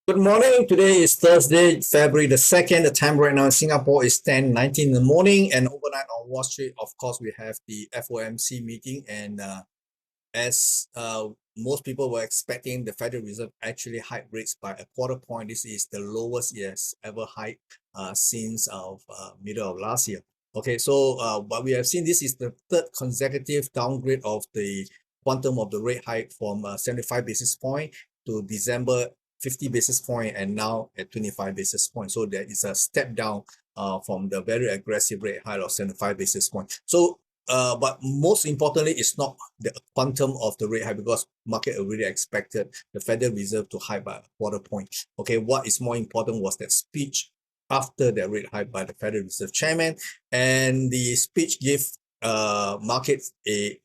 Good morning. Today is Thursday, February the 2nd. The time right now in Singapore is 10:19 in the morning. And overnight on Wall Street, of course, we have the FOMC meeting. And as most people were expecting, the Federal Reserve actually hiked rates by a quarter point. This is the lowest it has ever hiked since middle of last year. Okay, so what we have seen, this is the third consecutive downgrade of the quantum of the rate hike from 75 basis point to December 50 basis point and now at 25 basis point. So there is a step down from the very aggressive rate hike of 75 basis point. So but most importantly, it's not the quantum of the rate hike because market already expected the Federal Reserve to hike by a quarter point. Okay, what is more important was that speech after the rate hike by the Federal Reserve Chairman, and the speech gave markets a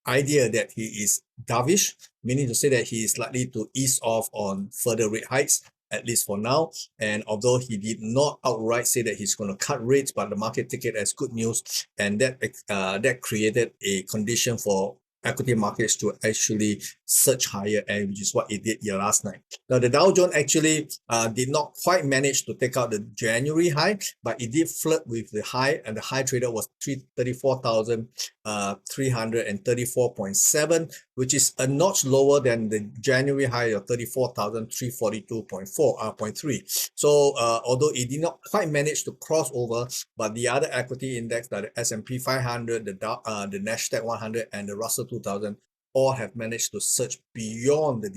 idea that he is dovish, meaning to say that he is likely to ease off on further rate hikes, at least for now. And although he did not outright say that he's going to cut rates, but the market took it as good news, and that created a condition for equity markets to actually surge higher, and which is what it did here last night. Now, the Dow Jones actually did not quite manage to take out the January high, but it did flirt with the high, and the high traded was 34,334.7, which is a notch lower than the January high of 34,342.3. So although it did not quite manage to cross over, but the other equity index like the S&P 500, the Nasdaq 100, and the Russell 2000 all have managed to surge beyond the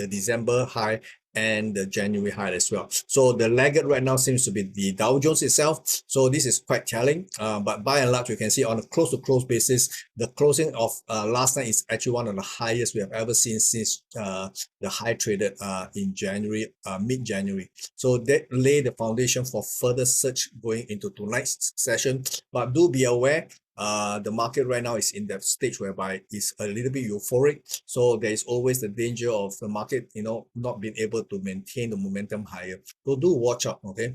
December high and the January high as well. So the laggard right now seems to be the Dow Jones itself. So this is quite telling. But by and large, you can see on a close-to-close basis, the closing of last night is actually one of the highest we have ever seen since the high traded in January, mid-January. So that lay the foundation for further surge going into tonight's session. But do be aware, the market right now is in that stage whereby it's a little bit euphoric. So there is always the danger of the market, not being able to maintain the momentum higher. So do watch out, okay?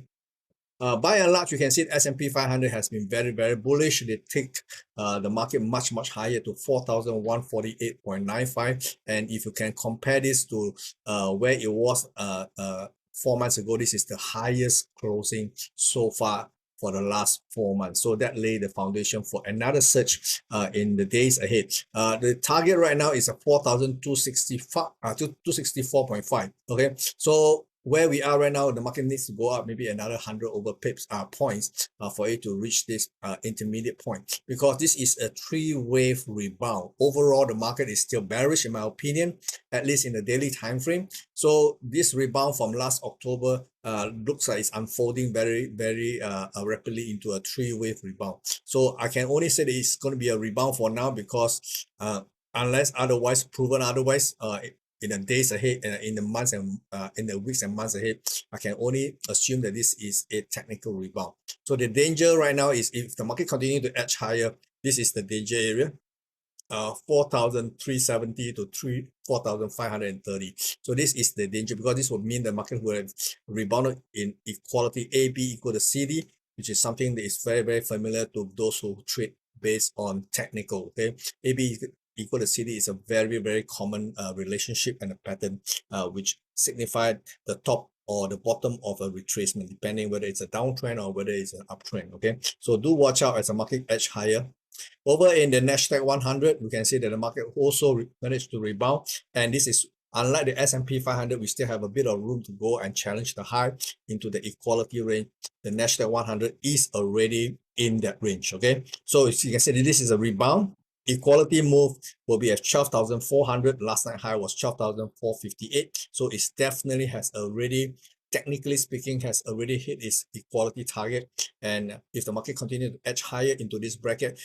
By and large, you can see S&P 500 has been very, very bullish. They take the market much, much higher to 4,148.95. And if you can compare this to where it was 4 months ago, this is the highest closing so far for the last 4 months. So that laid the foundation for another surge in the days ahead. The target right now is a 4,264.5. Okay, so where we are right now, the market needs to go up maybe another 100 over points for it to reach this intermediate point, because this is a three-wave rebound. Overall, the market is still bearish in my opinion, at least in the daily time frame. So this rebound from last October looks like it's unfolding very, very rapidly into a three-wave rebound. So I can only say that it's going to be a rebound for now, because unless otherwise proven otherwise, in the days ahead, in the months and in the weeks and months ahead, I can only assume that this is a technical rebound. So the danger right now is if the market continues to edge higher, this is the danger area. 4,370 to 4,530. So this is the danger, because this would mean the market will have rebounded in equality AB equal to CD, which is something that is very, very familiar to those who trade based on technical. Okay, AB equal to CD is a very, very common relationship and a pattern which signified the top or the bottom of a retracement, depending whether it's a downtrend or whether it's an uptrend. Okay, so do watch out as the market edge higher. Over in the Nasdaq 100, we can see that the market also managed to rebound, and this is unlike the S&P 500, we still have a bit of room to go and challenge the high into the equality range. The Nasdaq 100 is already in that range. Okay, so as you can see, this is a rebound. Equality move will be at 12,400. Last night high was 12,458. So it definitely has already, technically speaking, has already hit its equality target. And if the market continues to edge higher into this bracket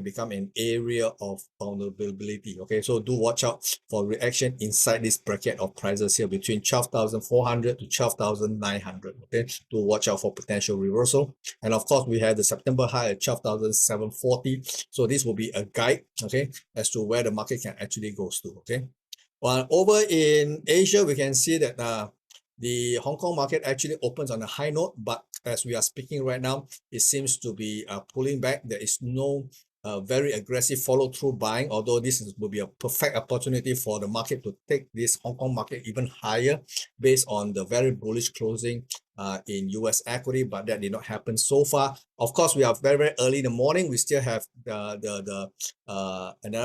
become an area of vulnerability. Okay, so do watch out for reaction inside this bracket of prices here between 12,400 to 12,900. Okay, to watch out for potential reversal. And of course, we have the September high at 12,740. So this will be a guide, okay, as to where the market can actually go to. Okay, while over in Asia, we can see that the Hong Kong market actually opens on a high note, but as we are speaking right now, it seems to be pulling back. There is no very aggressive follow-through buying, although will be a perfect opportunity for the market to take this Hong Kong market even higher based on the very bullish closing in US equity, but that did not happen so far. Of course, we are very, very early in the morning. We still have another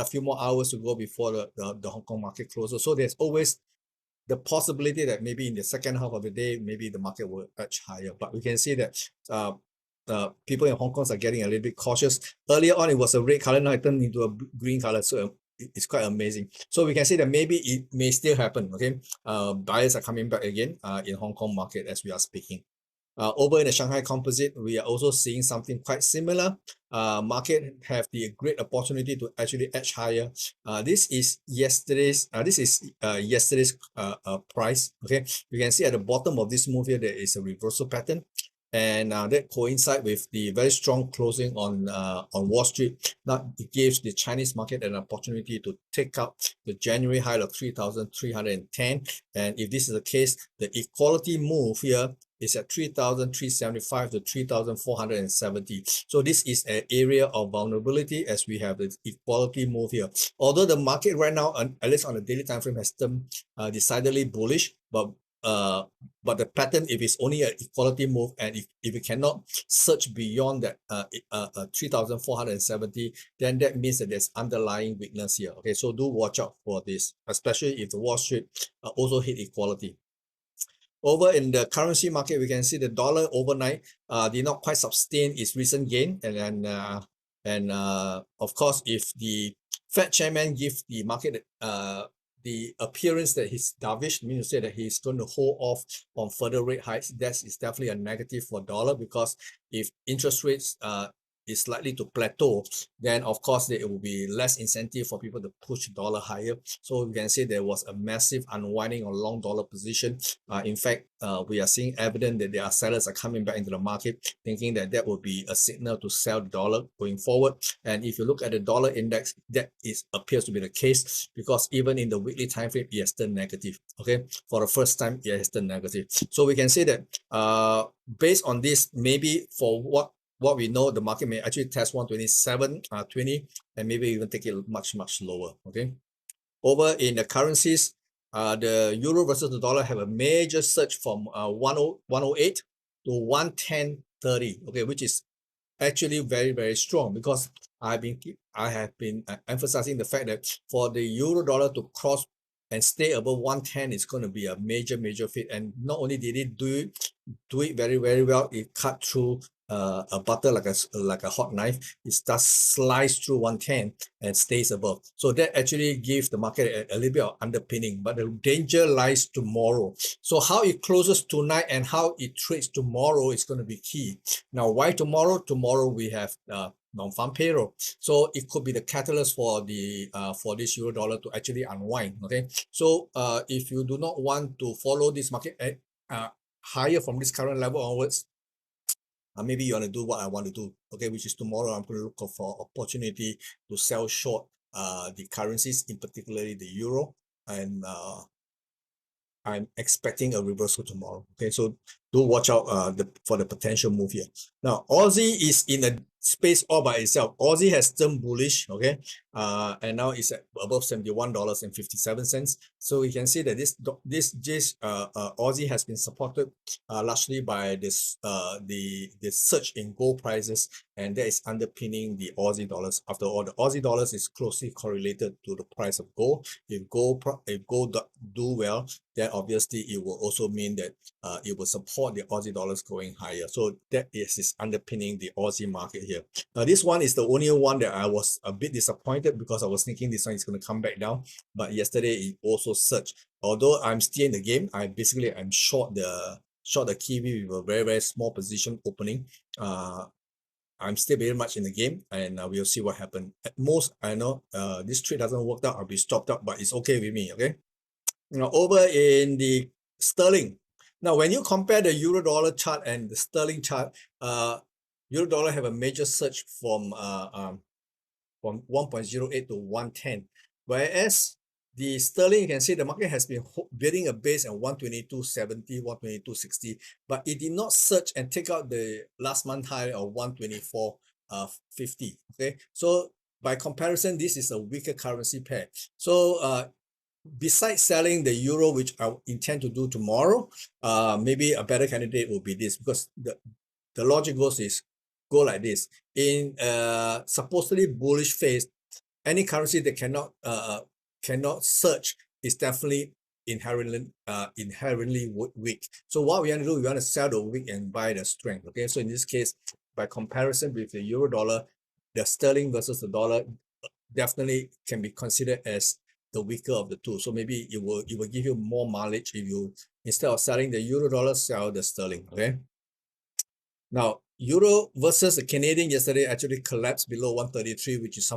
few more hours to go before the Hong Kong market closes. So there's always the possibility that maybe in the second half of the day, maybe the market will edge higher. But we can see that people in Hong Kong are getting a little bit cautious. Earlier on, it was a red color, now it turned into a green color. So it's quite amazing. So we can see that maybe it may still happen. Okay, buyers are coming back again in Hong Kong market as we are speaking. Over in the Shanghai Composite, we are also seeing something quite similar. Market have the great opportunity to actually edge higher. This is yesterday's price. Okay, you can see at the bottom of this move here there is a reversal pattern, and that coincide with the very strong closing on Wall Street. Now it gives the Chinese market an opportunity to take out the January high of 3,310, and if this is the case, the equality move here is at 3,375 to 3,470. So this is an area of vulnerability as we have the equality move here. Although the market right now, at least on the daily time frame, has turned decidedly bullish, but the pattern, if it's only an equality move, and if it cannot surge beyond that 3,470, then that means that there's underlying weakness here. Okay, so do watch out for this, especially if the Wall Street also hit equality. Over in the currency market, we can see the dollar overnight did not quite sustain its recent gain, and of course, if the Fed chairman gives the market the appearance that he's dovish, meaning to say that he's going to hold off on further rate hikes, that is definitely a negative for dollar, because if interest rates is likely to plateau, then of course there will be less incentive for people to push dollar higher. So you can see there was a massive unwinding of long dollar position. In fact, we are seeing evidence that there are sellers are coming back into the market, thinking that that will be a signal to sell the dollar going forward. And if you look at the dollar index, that appears to be the case, because even in the weekly time frame, it has turned negative. Okay, for the first time, it has turned negative. So we can say that based on this, maybe for what we know, the market may actually test 127.20 and maybe even take it much lower. Okay, over in the currencies, the euro versus the dollar have a major surge from 108 to 110.30. Okay, which is actually very strong, because I have been emphasizing the fact that for the euro dollar to cross and stay above 110 is going to be a major fit. And not only did it do it very well, it cut through a butter like a hot knife. It starts slice through 110 and stays above. So that actually gives the market a little bit of underpinning, but the danger lies tomorrow. So how it closes tonight and how it trades tomorrow is going to be key. Now, why tomorrow? Tomorrow we have non-farm payroll, so it could be the catalyst for this euro dollar to actually unwind. Okay, so if you do not want to follow this market higher from this current level onwards, maybe you want to do what I want to do, okay, which is tomorrow I'm going to look for opportunity to sell short the currencies, in particularly the euro, and I'm expecting a reversal tomorrow. Okay, so do watch out for the potential move here. Now, Aussie is in a space all by itself. Aussie has turned bullish, okay, and now it's at above $71.57. So we can see that this Aussie has been supported largely by this the surge in gold prices, and that is underpinning the Aussie dollars. After all, the Aussie dollars is closely correlated to the price of gold. If gold do well, then obviously it will also mean that it will support the Aussie dollars going higher. So that is underpinning the Aussie market here. Now this one is the only one that I was a bit disappointed, because I was thinking this one is going to come back down, but yesterday it also surged. Although I'm still in the game, I'm short the Kiwi with a very small position opening. I'm still very much in the game, and we'll see what happens. At most, I know this trade doesn't work out, I'll be stopped out, but it's okay with me. Okay. Now over in the sterling. Now when you compare the euro dollar chart and the sterling chart, euro dollar have a major surge from 1.08 to 110, whereas the sterling, you can see the market has been building a base at 122.70, 122.60, but it did not surge and take out the last month high of 124.50. Okay, so by comparison, this is a weaker currency pair. So besides selling the euro, which I intend to do tomorrow, maybe a better candidate will be this, because the logic go like this. In supposedly bullish phase, any currency that cannot surge is definitely inherently weak. So what we want to do, we want to sell the weak and buy the strength. Okay, so in this case, by comparison with the euro dollar, the sterling versus the dollar definitely can be considered as the weaker of the two. So maybe it will give you more mileage if you, instead of selling the euro dollar, sell the sterling. Okay. Now, euro versus the Canadian yesterday actually collapsed below 133, which is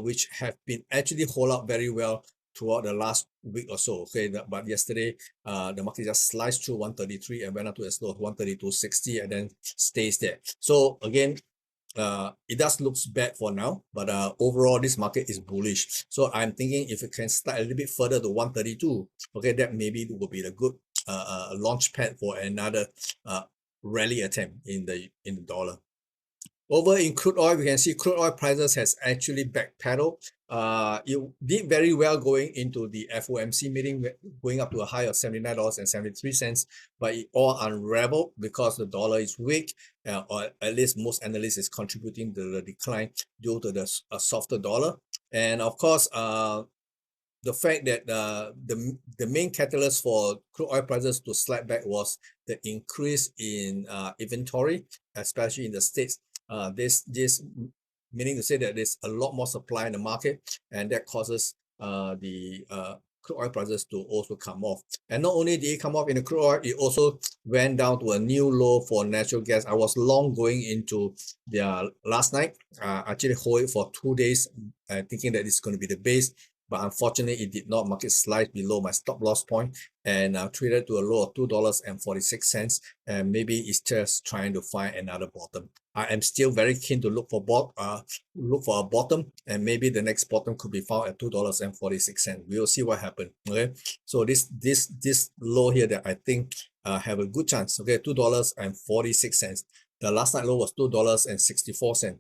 which have been actually hold up very well throughout the last week or so. Okay, but yesterday the market just sliced through 133 and went up to as low as 132.60 and then stays there. So again, it does looks bad for now, but overall this market is bullish. So I'm thinking if it can start a little bit further to 132, okay, that maybe will be the good launch pad for another rally attempt in the dollar. Over in crude oil, we can see crude oil prices has actually backpedaled. It did very well going into the FOMC meeting, going up to a high of $79.73, but it all unraveled because the dollar is weak, or at least most analysts is contributing to the decline due to the softer dollar. And of course, the fact that the main catalyst for crude oil prices to slide back was the increase in inventory, especially in the States. This meaning to say that there's a lot more supply in the market, and that causes the crude oil prices to also come off. And not only did it come off in the crude oil, it also went down to a new low for natural gas. I was long going into the last night. Actually hold it for 2 days, thinking that it's going to be the base. But unfortunately, it did not. Market slide below my stop loss point and traded to a low of $2.46. And maybe it's just trying to find another bottom. I am still very keen to look for a bottom, and maybe the next bottom could be found at $2.46. We will see what happens. Okay, so this low here that I think have a good chance. Okay, $2.46. The last night low was $2.64.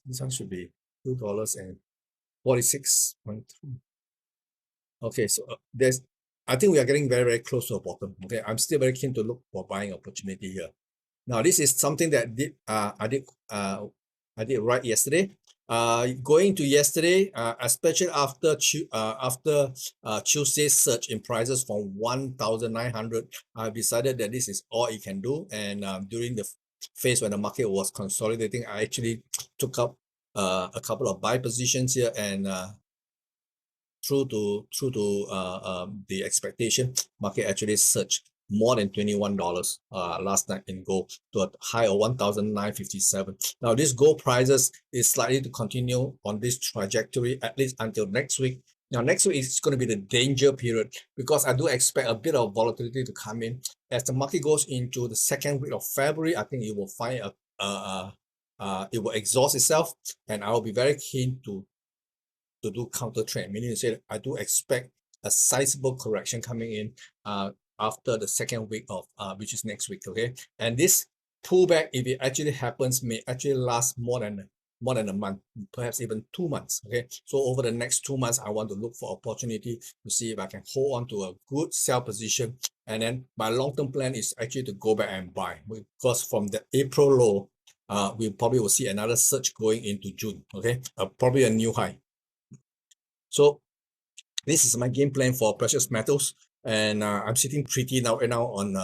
This one should be $2.46.3. Okay, so I think we are getting very, very close to a bottom. Okay, I'm still very keen to look for buying opportunity here. Now, this is something that I did right yesterday. Going to yesterday, especially after Tuesday's surge in prices from 1,900, I decided that this is all it can do. And during the phase when the market was consolidating, I actually took up a couple of buy positions here, and true to the expectation, market actually surged more than $21 last night in gold to a high of 1,957. Now this gold prices is likely to continue on this trajectory at least until next week. Now next week is going to be the danger period, because I do expect a bit of volatility to come in as the market goes into the second week of February. I think it will find it will exhaust itself, and I will be very keen to do counter trend, meaning to say that I do expect a sizable correction coming in after the second week of which is next week. Okay, and this pullback, if it actually happens, may actually last more than a month, perhaps even 2 months. Okay, so over the next 2 months, I want to look for opportunity to see if I can hold on to a good sell position, and then my long-term plan is actually to go back and buy, because from the April low, we probably will see another surge going into June. Okay, probably a new high. So this is my game plan for precious metals, and I'm sitting pretty now on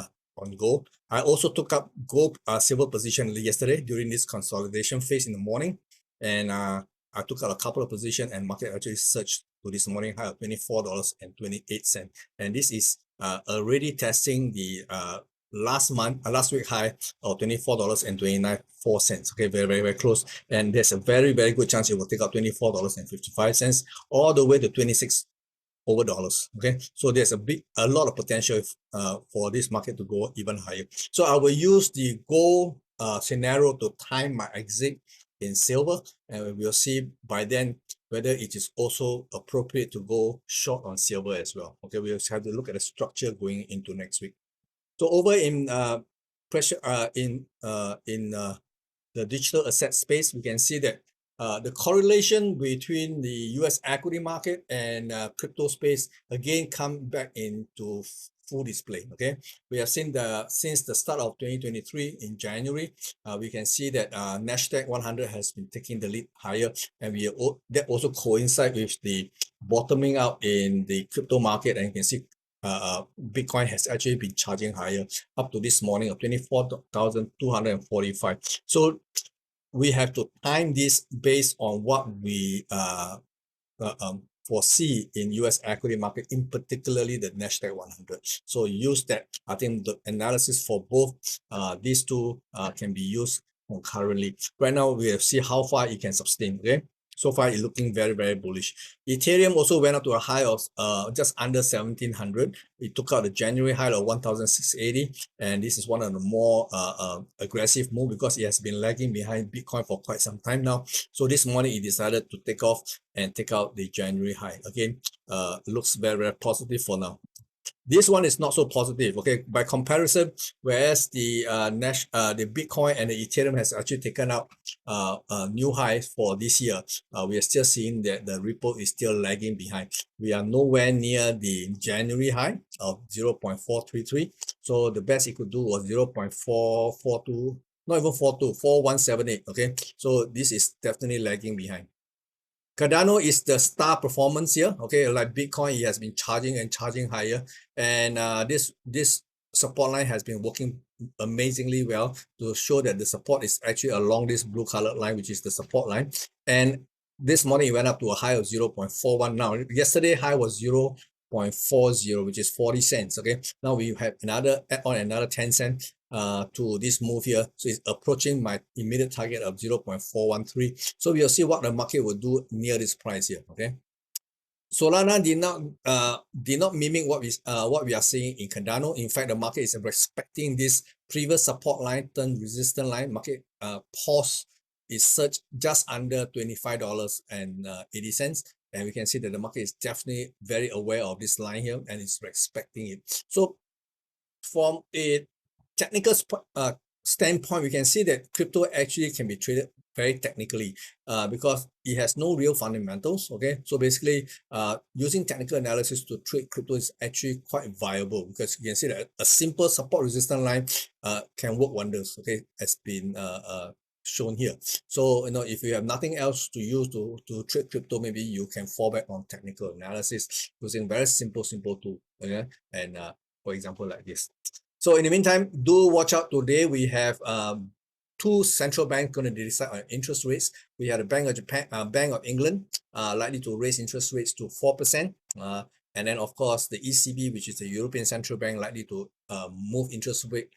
gold. I also took up gold silver position yesterday during this consolidation phase in the morning, and I took out a couple of positions, and market actually surged to this morning high of $24.28, and this is already testing the last week high of $24.29. Okay, very, very, very close, and there's a very, very good chance it will take out $24.55 all the way to $26 dollars. Okay, so there's a lot of potential for this market to go even higher. So I will use the gold scenario to time my exit in silver, and we'll see by then whether it is also appropriate to go short on silver as well. Okay, we have to look at the structure going into next week. So over in pressure in the digital asset space, we can see that the correlation between the US equity market and crypto space again come back into full display. Okay, we have seen since the start of 2023 in January, we can see that Nasdaq 100 has been taking the lead higher, and that also coincide with the bottoming out in the crypto market, and you can see Bitcoin has actually been charging higher up to this morning of 24,245. So we have to time this based on what we foresee in US equity market, in particularly the Nasdaq 100. So use that. I think the analysis for both these two can be used concurrently. Right now, we have see how far it can sustain. Okay. So far, it's looking very, very bullish. Ethereum also went up to a high of just under 1,700. It took out the January high of 1,680. And this is one of the more aggressive move because it has been lagging behind Bitcoin for quite some time now. So this morning, it decided to take off and take out the January high. Again, looks very, very positive for now. This one is not so positive. Okay, by comparison, whereas the Bitcoin and the Ethereum has actually taken out new highs for this year, we are still seeing that the Ripple is still lagging behind. We are nowhere near the January high of 0.433. So the best it could do was 0.442, not even 42, 4178. Okay, so this is definitely lagging behind. Cardano is the star performance here. Okay, like Bitcoin, it has been charging and charging higher, and this support line has been working amazingly well to show that the support is actually along this blue colored line, which is the support line. And this morning it went up to a high of 0.41. Now, yesterday high was 0.40, which is 40 cents. Okay, now we have add on another 10 cents to this move here. So it's approaching my immediate target of 0.413. So we'll see what the market will do near this price here. Okay. Solana did not mimic what we are seeing in Cardano. In fact, the market is respecting this previous support line turned resistance line. Market paused its surge just under $25.80. And we can see that the market is definitely very aware of this line here and is respecting it. So from a technical standpoint, we can see that crypto actually can be traded very technically because it has no real fundamentals. Okay, so basically using technical analysis to trade crypto is actually quite viable because you can see that a simple support resistance line can work wonders. Okay, has been shown here. So if you have nothing else to use to trade crypto, maybe you can fall back on technical analysis using very simple tool. Okay, and for example like this. So in the meantime, do watch out. Today we have two central banks going to decide on interest rates. We have the Bank of Japan, Bank of England, likely to raise interest rates to 4%. And then of course the ECB, which is the European Central Bank, likely to move interest rate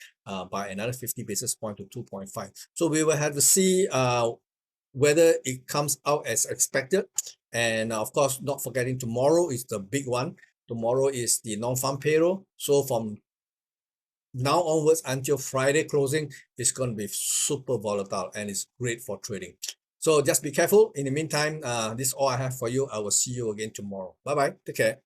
by another 50 basis point to 2.5. So we will have to see whether it comes out as expected. And of course, not forgetting tomorrow is the big one. Tomorrow is the non-farm payroll. So from now onwards until Friday closing, it's going to be super volatile and it's great for trading. So just be careful. In the meantime, this is all I have for you. I will see you again tomorrow. Bye-bye. Take care.